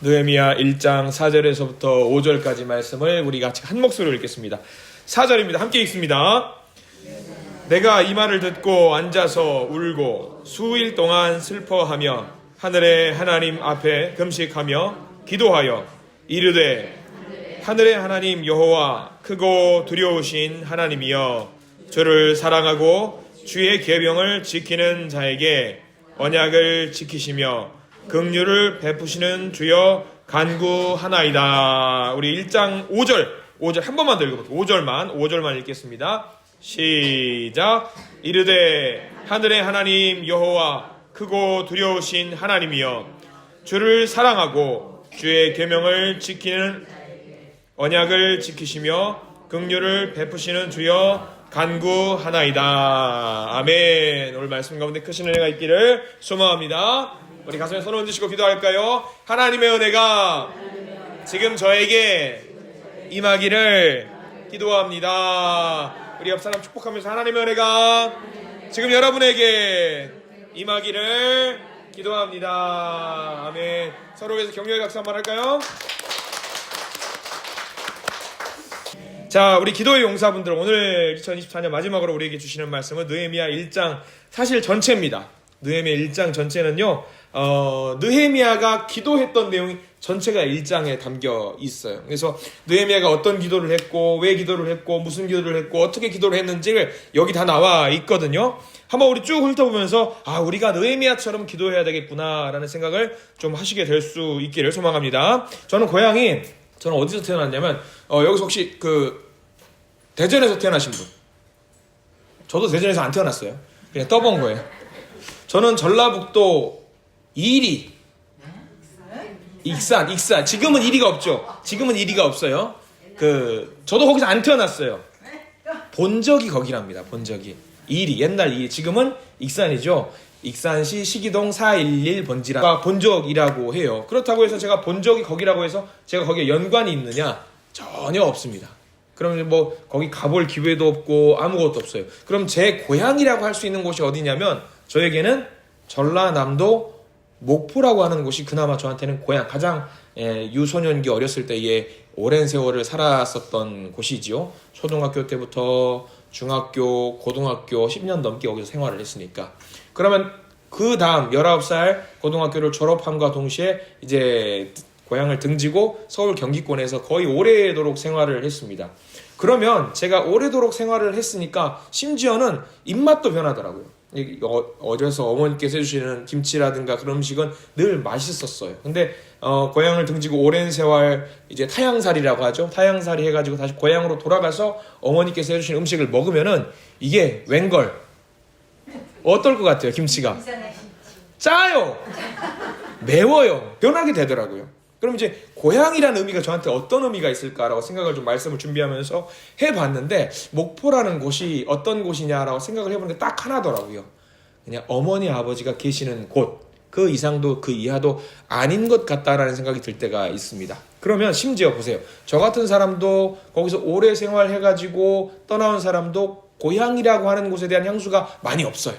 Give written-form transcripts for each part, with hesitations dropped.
느헤미야 1장 4절에서부터 5절까지 말씀을 우리 같이 한 목소리로 읽겠습니다. 4절입니다. 함께 읽습니다. 내가 이 말을 듣고 앉아서 울고 수일 동안 슬퍼하며 하늘의 하나님 앞에 금식하며 기도하여 이르되 하늘의 하나님 여호와 크고 두려우신 하나님이여 저를 사랑하고 주의 계명을 지키는 자에게 언약을 지키시며 긍휼을 베푸시는 주여 간구하나이다. 우리 1장 5절 한 번만 더 읽어볼게요. 5절만 읽겠습니다. 시작. 이르되 하늘의 하나님 여호와 크고 두려우신 하나님이여 주를 사랑하고 주의 계명을 지키는 언약을 지키시며 긍휼을 베푸시는 주여 간구하나이다. 아멘. 오늘 말씀 가운데 크신 은혜가 있기를 소망합니다. 우리 가슴에 손을 얹으시고 기도할까요? 하나님의 은혜가 지금 저에게 임하기를 기도합니다. 우리 옆 사람 축복하면서 하나님의 은혜가 지금 여러분에게 임하기를 기도합니다. 아멘. 서로 위해서 격려의 박수 한번 할까요? 자, 우리 기도의 용사분들, 오늘 2024년 마지막으로 우리에게 주시는 말씀은 느헤미야 1장 사실 전체입니다. 느헤미야 1장 전체는요, 느헤미야가 기도했던 내용이 전체가 1장에 담겨 있어요. 그래서 느헤미야가 어떤 기도를 했고, 왜 기도를 했고, 무슨 기도를 했고, 어떻게 기도를 했는지를 여기 다 나와 있거든요. 한번 우리 쭉 훑어보면서 우리가 느헤미야처럼 기도해야 되겠구나라는 생각을 좀 하시게 될 수 있기를 소망합니다. 저는 어디서 태어났냐면 여기서 혹시 대전에서 태어나신 분? 저도 대전에서 안 태어났어요. 그냥 떠본 거예요. 저는 전라북도 이리 익산. 지금은 이리가 없죠. 지금은 이리가 없어요. 저도 거기서 안 태어났어요. 본적이 거기랍니다. 본적이 이리, 옛날 이리. 지금은 익산이죠. 익산시 시기동 411 번지라 본적이라고 해요. 그렇다고 해서 제가 본적이 거기라고 해서 제가 거기에 연관이 있느냐? 전혀 없습니다. 그럼 거기 가볼 기회도 없고 아무것도 없어요. 그럼 제 고향이라고 할 수 있는 곳이 어디냐면 저에게는 전라남도 목포라고 하는 곳이 그나마 저한테는 고향, 가장 유소년기 어렸을 때에 오랜 세월을 살았었던 곳이지요. 초등학교 때부터 중학교, 고등학교 10년 넘게 여기서 생활을 했으니까. 그러면 그 다음 19살 고등학교를 졸업함과 동시에 이제 고향을 등지고 서울 경기권에서 거의 오래도록 생활을 했습니다. 그러면 제가 오래도록 생활을 했으니까 심지어는 입맛도 변하더라고요. 어려서 어머니께서 해주시는 김치라든가 그런 음식은 늘 맛있었어요. 근데 고향을 등지고 오랜 세월 이제 타향살이라고 하죠. 타향살이 해가지고 다시 고향으로 돌아가서 어머니께서 해주신 음식을 먹으면은 이게 웬걸 어떨 것 같아요? 김치가 짜요, 매워요, 변하게 되더라고요. 그럼 이제 고향이라는 의미가 저한테 어떤 의미가 있을까라고 생각을 좀 말씀을 준비하면서 해봤는데 목포라는 곳이 어떤 곳이냐라고 생각을 해보는데 딱 하나더라고요. 그냥 어머니 아버지가 계시는 곳, 그 이상도 그 이하도 아닌 것 같다라는 생각이 들 때가 있습니다. 그러면 심지어 보세요. 저 같은 사람도 거기서 오래 생활해가지고 떠나온 사람도 고향이라고 하는 곳에 대한 향수가 많이 없어요.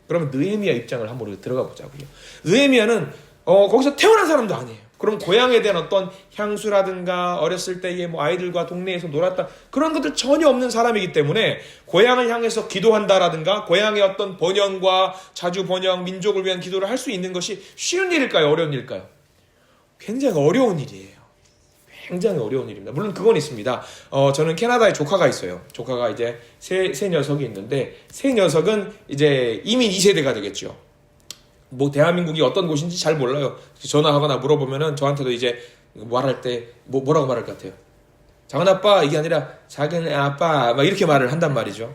그러면 느헤미야 입장을 한번 들어가 보자고요. 느헤미야는 거기서 태어난 사람도 아니에요. 그럼 고향에 대한 어떤 향수라든가 어렸을 때에 아이들과 동네에서 놀았다 그런 것들 전혀 없는 사람이기 때문에 고향을 향해서 기도한다라든가 고향의 어떤 번영과 자주 번영, 민족을 위한 기도를 할 수 있는 것이 쉬운 일일까요? 어려운 일일까요? 굉장히 어려운 일이에요. 굉장히 어려운 일입니다. 물론 그건 있습니다. 저는 캐나다에 조카가 있어요. 조카가 이제 세 녀석이 있는데 세 녀석은 이제 이민 2세대가 되겠죠. 대한민국이 어떤 곳인지 잘 몰라요. 전화하거나 물어보면은 저한테도 이제 말할 때 뭐라고 말할 것 같아요? 작은 아빠 이게 아니라 작은 아빠 막 이렇게 말을 한단 말이죠.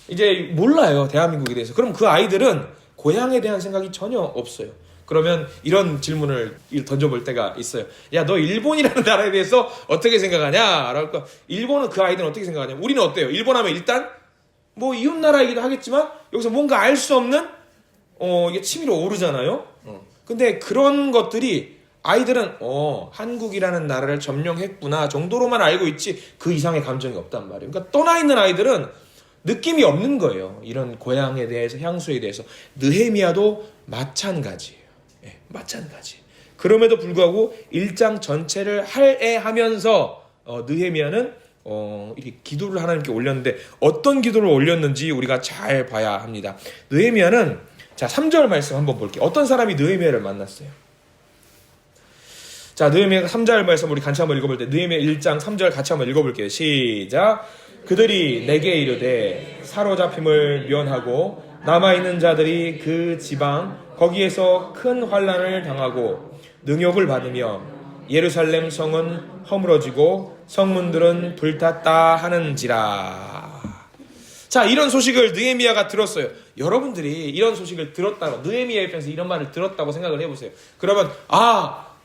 이제 몰라요. 대한민국에 대해서. 그럼 그 아이들은 고향에 대한 생각이 전혀 없어요. 그러면 이런 질문을 던져볼 때가 있어요. 야, 너 일본이라는 나라에 대해서 어떻게 생각하냐? 라고. 일본은 그 아이들은 어떻게 생각하냐? 우리는 어때요? 일본 하면 일단 이웃나라이기도 하겠지만 여기서 뭔가 알 수 없는 이게 치밀어 오르잖아요. 근데 그런 것들이 아이들은 한국이라는 나라를 점령했구나 정도로만 알고 있지 그 이상의 감정이 없단 말이에요. 그러니까 떠나 있는 아이들은 느낌이 없는 거예요. 이런 고향에 대해서, 향수에 대해서. 느헤미야도 마찬가지예요. 마찬가지. 그럼에도 불구하고 1장 전체를 할애하면서 느헤미야는 이렇게 기도를 하나님께 올렸는데 어떤 기도를 올렸는지 우리가 잘 봐야 합니다. 느헤미야는 자 3절 말씀 한번 볼게요. 어떤 사람이 느헤미야를 만났어요? 자, 느헤미야 3절 말씀 우리 같이 한번 읽어볼 때 느헤미야 1장 3절 같이 한번 읽어볼게요. 시작. 그들이 내게 이르되 사로잡힘을 면하고 남아있는 자들이 그 지방 거기에서 큰 환난을 당하고 능욕을 받으며 예루살렘 성은 허물어지고 성문들은 불탔다 하는지라. 자, 이런 소식을 느헤미야가 들었어요. 여러분들이 이런 소식을 들었다고, 느헤미야 입장에서 이런 말을 들었다고 생각을 해보세요. 그러면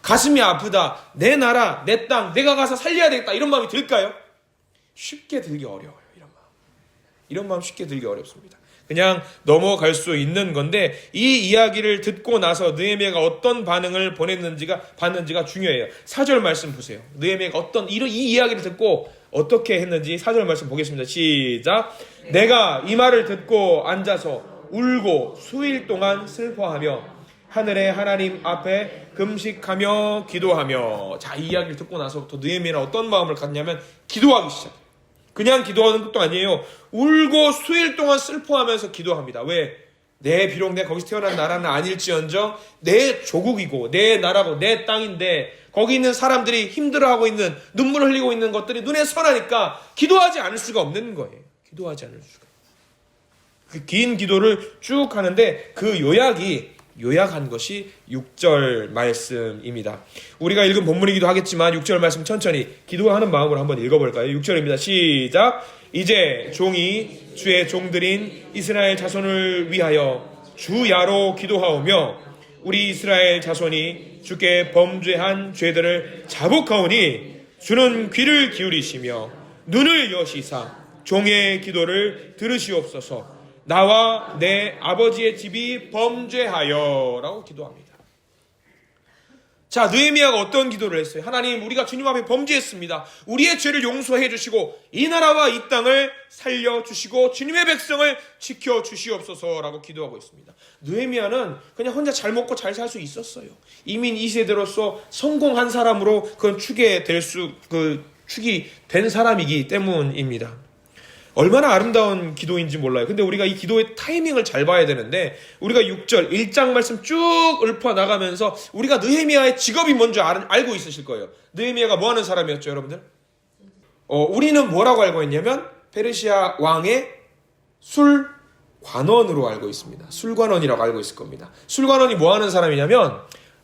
가슴이 아프다, 내 나라, 내 땅, 내가 가서 살려야 되겠다, 이런 마음이 들까요? 쉽게 들기 어려워요. 이런 마음 쉽게 들기 어렵습니다. 그냥 넘어갈 수 있는 건데, 이 이야기를 듣고 나서 느헤미야가 어떤 반응을 받는지가 중요해요. 4절 말씀 보세요. 느헤미야가 이 이야기를 듣고 어떻게 했는지 4절 말씀 보겠습니다. 시작. 내가 이 말을 듣고 앉아서 울고 수일 동안 슬퍼하며 하늘의 하나님 앞에 금식하며 기도하며. 자, 이 이야기를 듣고 나서부터 느헤미야는 어떤 마음을 갖냐면 기도하기 시작해요. 그냥 기도하는 것도 아니에요. 울고 수일 동안 슬퍼하면서 기도합니다. 왜? 비록 내가 거기서 태어난 나라는 아닐지언정 내 조국이고 내 나라고 내 땅인데 거기 있는 사람들이 힘들어하고 있는, 눈물을 흘리고 있는 것들이 눈에 선하니까 기도하지 않을 수가 없는 거예요. 기도하지 않을 수가. 그 긴 기도를 쭉 하는데 그 요약한 것이 6절 말씀입니다. 우리가 읽은 본문이기도 하겠지만 6절 말씀 천천히 기도하는 마음으로 한번 읽어볼까요? 6절입니다. 시작. 이제 종이 주의 종들인 이스라엘 자손을 위하여 주야로 기도하오며 우리 이스라엘 자손이 주께 범죄한 죄들을 자복하오니 주는 귀를 기울이시며 눈을 여시사 종의 기도를 들으시옵소서. 나와 내 아버지의 집이 범죄하여 라고 기도합니다. 자, 느헤미야가 어떤 기도를 했어요? 하나님, 우리가 주님 앞에 범죄했습니다. 우리의 죄를 용서해 주시고 이 나라와 이 땅을 살려주시고 주님의 백성을 지켜주시옵소서라고 기도하고 있습니다. 느헤미야는 그냥 혼자 잘 먹고 잘 살 수 있었어요. 이민 2세대로서 성공한 사람으로 그건 축이 된 사람이기 때문입니다. 얼마나 아름다운 기도인지 몰라요. 근데 우리가 이 기도의 타이밍을 잘 봐야 되는데, 우리가 6절 1장 말씀 쭉 읊어나가면서 우리가 느헤미야의 직업이 뭔지 알고 있으실 거예요. 느헤미야가 뭐 하는 사람이었죠, 여러분들? 우리는 뭐라고 알고 있냐면 페르시아 왕의 술관원으로 알고 있습니다. 술관원이라고 알고 있을 겁니다. 술관원이 뭐 하는 사람이냐면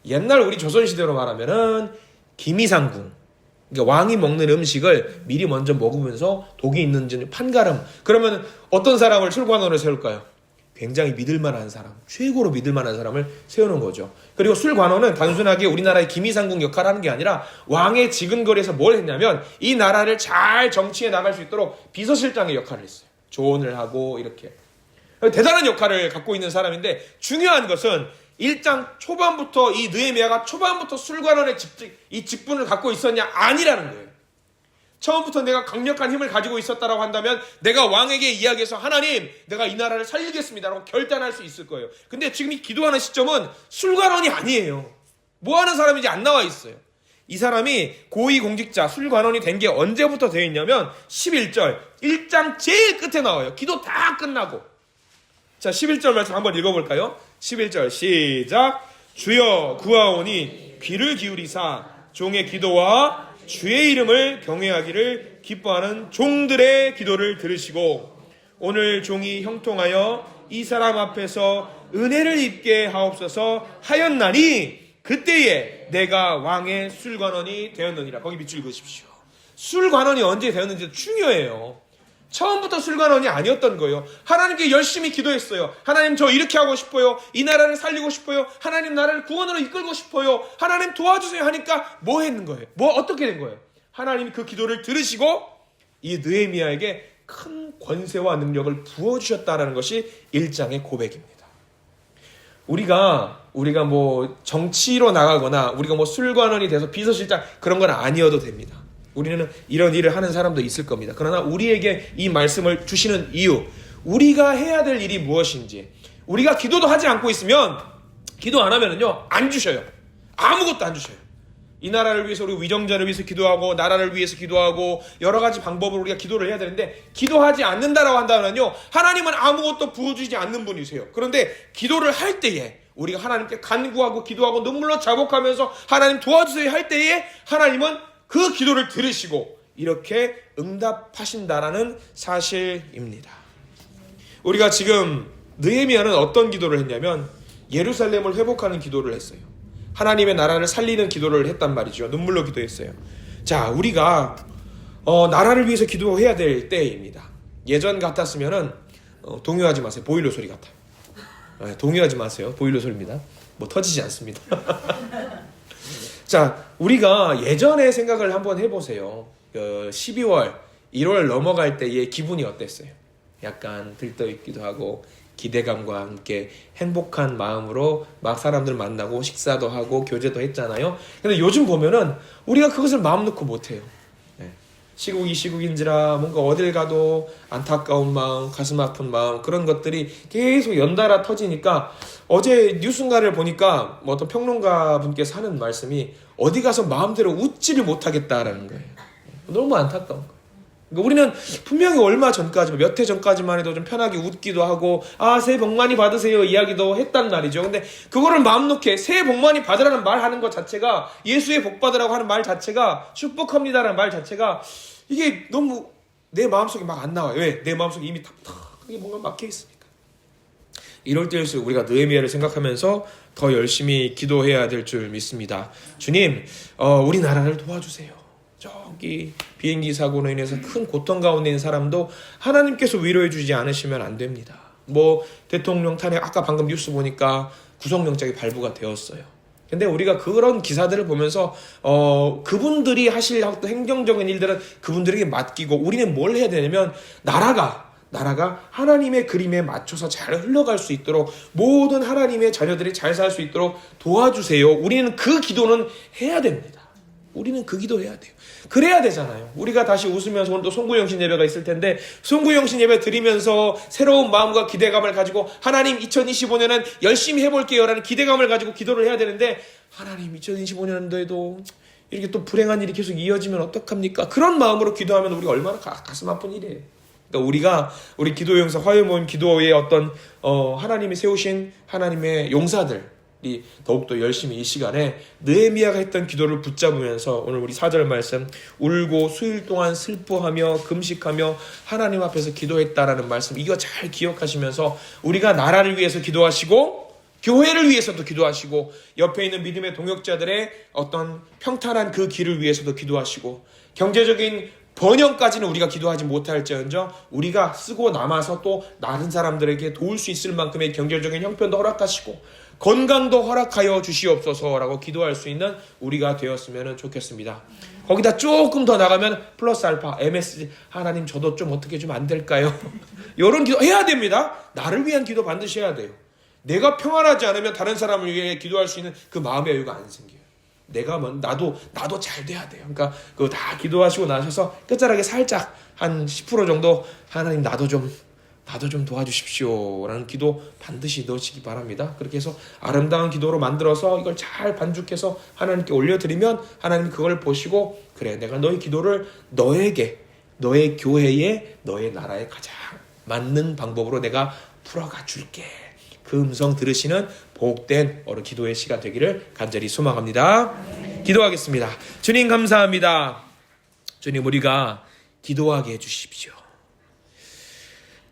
옛날 우리 조선시대로 말하면은 기미상궁, 그러니까 왕이 먹는 음식을 미리 먼저 먹으면서 독이 있는지 판가름. 그러면 어떤 사람을 술관원으로 세울까요? 굉장히 믿을만한 사람, 최고로 믿을만한 사람을 세우는 거죠. 그리고 술관원은 단순하게 우리나라의 기미상궁 역할을 하는 게 아니라 왕의 지근거리에서 뭘 했냐면 이 나라를 잘 정치해 나갈 수 있도록 비서실장의 역할을 했어요. 조언을 하고 이렇게 대단한 역할을 갖고 있는 사람인데, 중요한 것은 1장 초반부터 이 느헤미야가 초반부터 술관원의 이 직분을 갖고 있었냐? 아니라는 거예요. 처음부터 내가 강력한 힘을 가지고 있었다라고 한다면 내가 왕에게 이야기해서 하나님, 내가 이 나라를 살리겠습니다라고 결단할 수 있을 거예요. 근데 지금 이 기도하는 시점은 술관원이 아니에요. 뭐 하는 사람인지 안 나와 있어요. 이 사람이 고위공직자 술관원이 된 게 언제부터 되어 있냐면 11절 1장 제일 끝에 나와요. 기도 다 끝나고. 자, 11절 말씀 한번 읽어볼까요? 11절 시작. 주여 구하오니 귀를 기울이사 종의 기도와 주의 이름을 경외하기를 기뻐하는 종들의 기도를 들으시고 오늘 종이 형통하여 이 사람 앞에서 은혜를 입게 하옵소서 하였나니 그때에 내가 왕의 술관원이 되었느니라. 거기 밑줄 그으십시오. 술관원이 언제 되었는지 중요해요. 처음부터 술관원이 아니었던 거예요. 하나님께 열심히 기도했어요. 하나님, 저 이렇게 하고 싶어요. 이 나라를 살리고 싶어요. 하나님, 나라를 구원으로 이끌고 싶어요. 하나님 도와주세요 하니까 뭐 했는 거예요? 어떻게 된 거예요? 하나님이 그 기도를 들으시고 이 느헤미야에게 큰 권세와 능력을 부어주셨다는 것이 1장의 고백입니다. 우리가 뭐 정치로 나가거나 우리가 뭐 술관원이 돼서 비서실장 그런 건 아니어도 됩니다. 우리는 이런 일을 하는 사람도 있을 겁니다. 그러나 우리에게 이 말씀을 주시는 이유, 우리가 해야 될 일이 무엇인지, 우리가 기도도 하지 않고 있으면, 기도 안 하면은요, 안 주셔요. 아무것도 안 주셔요. 이 나라를 위해서 우리 위정자를 위해서 기도하고 나라를 위해서 기도하고 여러 가지 방법으로 우리가 기도를 해야 되는데 기도하지 않는다라고 한다면요, 하나님은 아무것도 부어주지 않는 분이세요. 그런데 기도를 할 때에 우리가 하나님께 간구하고 기도하고 눈물로 자복하면서 하나님 도와주세요 할 때에 하나님은 그 기도를 들으시고 이렇게 응답하신다라는 사실입니다. 우리가 지금 느헤미야는 어떤 기도를 했냐면 예루살렘을 회복하는 기도를 했어요. 하나님의 나라를 살리는 기도를 했단 말이죠. 눈물로 기도했어요. 자, 우리가 나라를 위해서 기도해야 될 때입니다. 예전 같았으면은 동요하지 마세요. 보일러 소리 같아요. 동요하지 마세요. 보일러 소리입니다. 뭐 터지지 않습니다. 자, 우리가 예전에 생각을 한번 해보세요. 12월, 1월 넘어갈 때의 기분이 어땠어요? 약간 들떠있기도 하고 기대감과 함께 행복한 마음으로 막 사람들 만나고 식사도 하고 교제도 했잖아요. 근데 요즘 보면은 우리가 그것을 마음 놓고 못해요. 시국이 시국인지라 뭔가 어딜 가도 안타까운 마음, 가슴 아픈 마음, 그런 것들이 계속 연달아 터지니까 어제 뉴스인가를 보니까 뭐 어떤 평론가 분께서 하는 말씀이 어디 가서 마음대로 웃지를 못하겠다라는 거예요. 너무 안타까운 거예요. 그러니까 우리는 분명히 얼마 전까지, 몇 해 전까지만 해도 좀 편하게 웃기도 하고 새해 복 많이 받으세요 이야기도 했단 말이죠. 근데 그거를 마음 놓게 새해 복 많이 받으라는 말 하는 것 자체가, 예수의 복 받으라고 하는 말 자체가, 축복합니다라는 말 자체가 이게 너무 내 마음속에 막 안 나와요. 왜? 내 마음속에 이미 탁탁하게 뭔가 막혀 있으니까. 이럴 때일수록 우리가 느헤미야를 생각하면서 더 열심히 기도해야 될 줄 믿습니다. 주님, 우리 나라를 도와주세요. 저기 비행기 사고로 인해서 큰 고통 가운데 있는 사람도 하나님께서 위로해 주지 않으시면 안 됩니다. 뭐 대통령 탄핵, 아까 방금 뉴스 보니까 구속영장이 발부가 되었어요. 근데 우리가 그런 기사들을 보면서 그분들이 하실 행정적인 일들은 그분들에게 맡기고 우리는 뭘 해야 되냐면 나라가 하나님의 그림에 맞춰서 잘 흘러갈 수 있도록, 모든 하나님의 자녀들이 잘 살 수 있도록 도와주세요. 우리는 그 기도는 해야 됩니다. 우리는 그 기도해야 돼요. 그래야 되잖아요. 우리가 다시 웃으면서 오늘 또 송구영신 예배가 있을 텐데 송구영신 예배 드리면서 새로운 마음과 기대감을 가지고 하나님 2025년은 열심히 해볼게요 라는 기대감을 가지고 기도를 해야 되는데, 하나님 2025년도에도 이렇게 또 불행한 일이 계속 이어지면 어떡합니까? 그런 마음으로 기도하면 우리가 얼마나 가슴 아픈 일이에요. 그러니까 우리 기도 용사 화요모임 기도의 어떤 하나님이 세우신 하나님의 용사들 더욱더 열심히 이 시간에 느헤미야가 했던 기도를 붙잡으면서 오늘 우리 4절 말씀, 울고 수일 동안 슬퍼하며 금식하며 하나님 앞에서 기도했다라는 말씀, 이거 잘 기억하시면서 우리가 나라를 위해서 기도하시고 교회를 위해서도 기도하시고 옆에 있는 믿음의 동역자들의 어떤 평탄한 그 길을 위해서도 기도하시고 경제적인 번영까지는 우리가 기도하지 못할지언정 우리가 쓰고 남아서 또 다른 사람들에게 도울 수 있을 만큼의 경제적인 형편도 허락하시고 건강도 허락하여 주시옵소서라고 기도할 수 있는 우리가 되었으면 좋겠습니다. 거기다 조금 더 나가면 플러스 알파 MSG, 하나님 저도 좀 어떻게 좀 안 될까요? 이런 기도 해야 됩니다. 나를 위한 기도 반드시 해야 돼요. 내가 평안하지 않으면 다른 사람을 위해 기도할 수 있는 그 마음의 여유가 안 생겨요. 나도 잘 돼야 돼요. 그러니까 그거 다 기도하시고 나셔서 끝자락에 살짝 한 10% 정도 하나님 나도 좀 도와주십시오 라는 기도 반드시 넣으시기 바랍니다. 그렇게 해서 아름다운 기도로 만들어서 이걸 잘 반죽해서 하나님께 올려드리면 하나님 그걸 보시고, 그래 내가 너의 기도를 너에게, 너의 교회에, 너의 나라에 가장 맞는 방법으로 내가 풀어가 줄게. 그 음성 들으시는 복된 기도의 시간 되기를 간절히 소망합니다. 기도하겠습니다. 주님 감사합니다. 주님, 우리가 기도하게 해주십시오.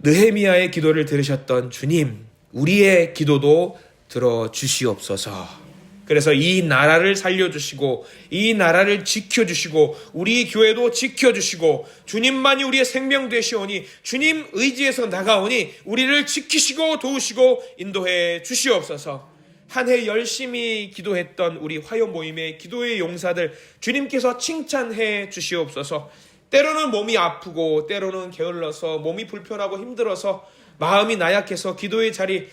느헤미야의 기도를 들으셨던 주님, 우리의 기도도 들어주시옵소서. 그래서 이 나라를 살려주시고 이 나라를 지켜주시고 우리 교회도 지켜주시고 주님만이 우리의 생명 되시오니 주님 의지에서 나가오니 우리를 지키시고 도우시고 인도해 주시옵소서. 한 해 열심히 기도했던 우리 화요 모임의 기도의 용사들 주님께서 칭찬해 주시옵소서. 때로는 몸이 아프고 때로는 게을러서 몸이 불편하고 힘들어서 마음이 나약해서 기도의 자리,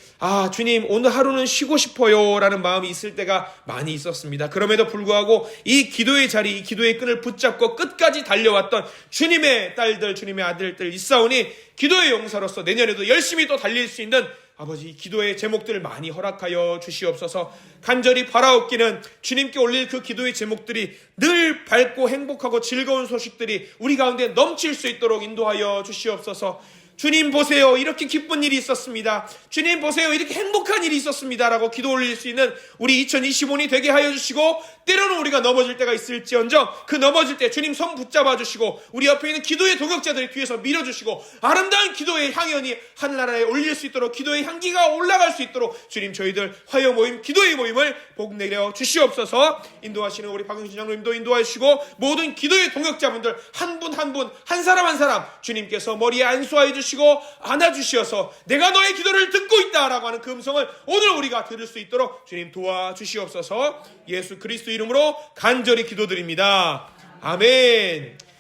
주님 오늘 하루는 쉬고 싶어요 라는 마음이 있을 때가 많이 있었습니다. 그럼에도 불구하고 이 기도의 자리, 이 기도의 끈을 붙잡고 끝까지 달려왔던 주님의 딸들, 주님의 아들들 있사오니 기도의 용사로서 내년에도 열심히 또 달릴 수 있는 아버지 기도의 제목들을 많이 허락하여 주시옵소서. 간절히 바라옵기는 주님께 올릴 그 기도의 제목들이 늘 밝고 행복하고 즐거운 소식들이 우리 가운데 넘칠 수 있도록 인도하여 주시옵소서. 주님 보세요, 이렇게 기쁜 일이 있었습니다. 주님 보세요, 이렇게 행복한 일이 있었습니다 라고 기도 올릴 수 있는 우리 2025년이 되게 하여 주시고, 때로는 우리가 넘어질 때가 있을지언정 그 넘어질 때 주님 손 붙잡아 주시고, 우리 옆에 있는 기도의 동역자들이 뒤에서 밀어주시고, 아름다운 기도의 향연이 하늘나라에 올릴 수 있도록, 기도의 향기가 올라갈 수 있도록 주님 저희들 화요 모임, 기도의 모임을 복 내려 주시옵소서. 인도하시는 우리 박영신 장로님도 인도해 주시고, 모든 기도의 동역자분들 한 분 한 분, 한 사람 한 사람 주님께서 머리에 안수하여 주시고 안아주시어서 내가 너의 기도를 듣고 있다라고 하는 그 음성을 오늘 우리가 들을 수 있도록 주님 도와주시옵소서. 예수 그리스도 이름으로 간절히 기도드립니다. 아멘.